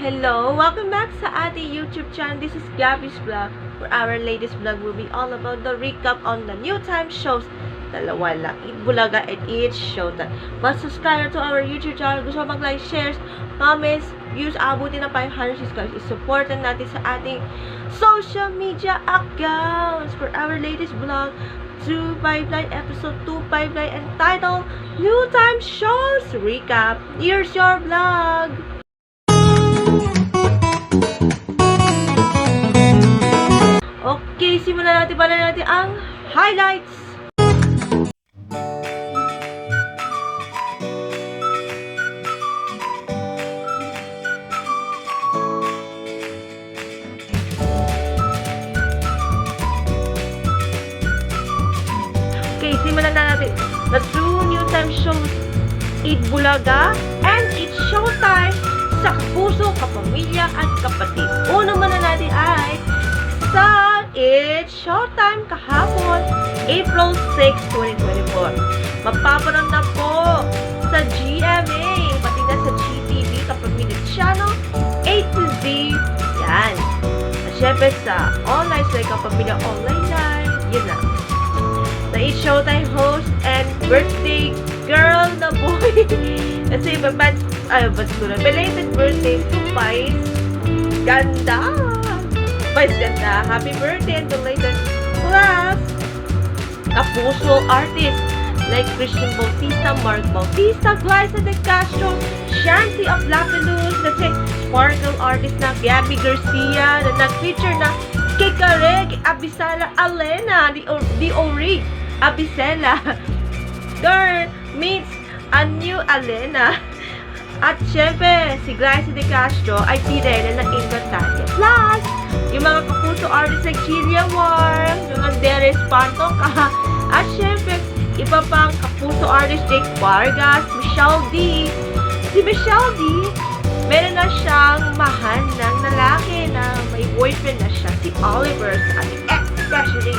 Hello! Welcome back sa ating YouTube channel. This is Gabby's Vlog, where our latest vlog will be all about the recap on the new time shows. Dalawa lang, Eat Bulaga and It's Showtime. Mas subscribe to our YouTube channel. Gusto mag-like, shares, comments, views, abutin ng 500 subscribers. Isuportan natin sa ating social media accounts for our latest vlog. 259 episode 259 entitled New Time Shows Recap. Here's your vlog! Okay, simulan natin ang highlights. Okay, simulan natin. The two new time shows, Eat Bulaga and It's Showtime sa kapuso, kapamilya at kapatid. Una muna natin ay sa It's Showtime kahapon, April 6, 2024. Mapapanood na po sa GMA, pati na sa GTV, Kapamilya Channel, A to Z, yan. At syempre sa online, sa Kapamilya Online Live, yun na. Sa It's Showtime host and birthday girl na boy. Kasi belated birthday to Vice. Ganda! Vice ganda. Happy birthday and belated class. Kapuso artist like Christian Bautista, Mark Bautista, Glyza De Castro, Shanti of Lapilus, kasi sparkle artist na Gabby Garcia, na nag-feature na Kikareg, Abisala, Alena, the Orig, Abisela. Girl meets a new Alena. At syempre, si Glyza De Castro ay pirena ng Encantadia. Plus, yung mga kapuso artists like Chilia Warm, yung Anderes Pantong, at syempre, iba pang kapuso artist Jake Vargas, Michelle D. Si Michelle D, meron na siyang mahal ng lalaki na may boyfriend na siya, si Oliver, sa ating especially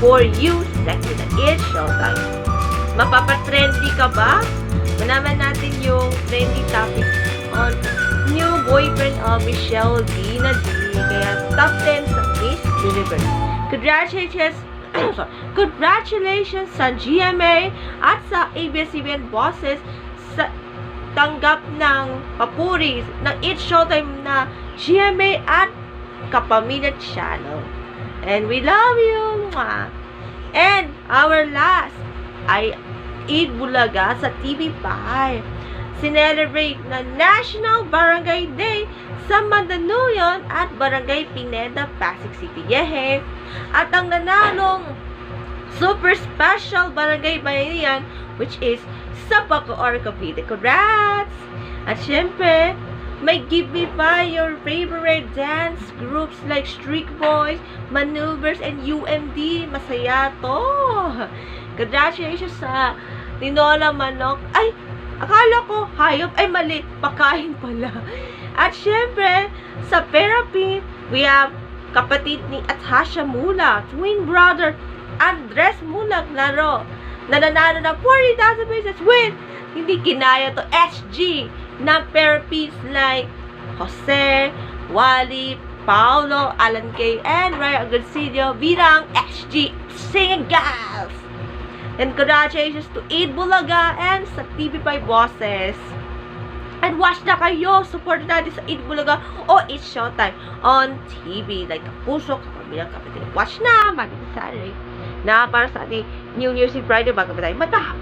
for you, sexy na It's Showtime. Mapapatrendy ka ba? Manaman natin yung trendy topics on new boyfriend of Michelle D na D. Kaya top 10 sa Miss Universe. Congratulations sa GMA at sa ABS-CBN bosses sa tanggap ng papuri ng It's Showtime na GMA at Kapamilya Channel. And we love you! And our last ay Eat Bulaga sa TV5. Sinelebrate na National Barangay Day sa Mandaluyong at Barangay Pineda, Pasig City. Yehe! At ang nanalong super special barangay bayanihan, which is sa Bacoor, Cavite. Congrats! At syempre, may give me pa your favorite dance groups like Streak Boys, Maneuvers, and UMD. Masaya to! Congratulations sa Tinola Manok. Ay, akala ko hayop. Ay, mali. Pakain pala. At syempre, sa Therapy, we have kapatid ni Atasha Mula, twin brother, Andres Mula, klaro. Nananalo na 40,000 pesos with hindi kinaya to SG na therapies like Jose, Wally, Paolo, Alan K, and Ryan Agoncillo bilang SG Singing Girls. And congratulations to Eat Bulaga and sa TV5 bosses. And watch na kayo. Support natin sa Eat Bulaga o It's Showtime on TV. Like Kapuso, Kapamilya, Kapatid. Watch na. Magandang Saturday. Na para sa ating New Year's Eve Friday bago ba tayo matapos.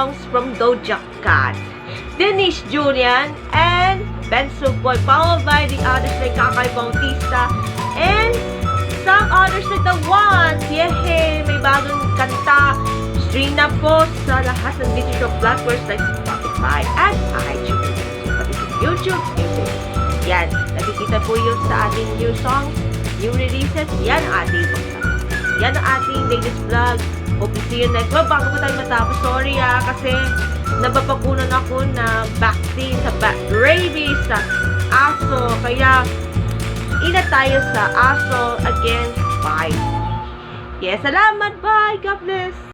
songs from Doja Cat, Denise Julian, and Benzo Boy, followed by the others like Kakay Bautista, and some others like The Ones. Yehe! May bagong kanta. Stream na po sa lahat ng digital platforms like Spotify at iTunes. Pati sa YouTube Music. Yan. Nakikita po yun sa ating new songs, new releases. Yan ang ating yan ang ating latest vlog. Hope to see you next one. Bago pa tayo matapos, sorry kasi nabapakunan ako na vaccine sa rabies sa aso. Kaya, ina tayo sa aso against 5. Yes, salamat. Bye. God bless.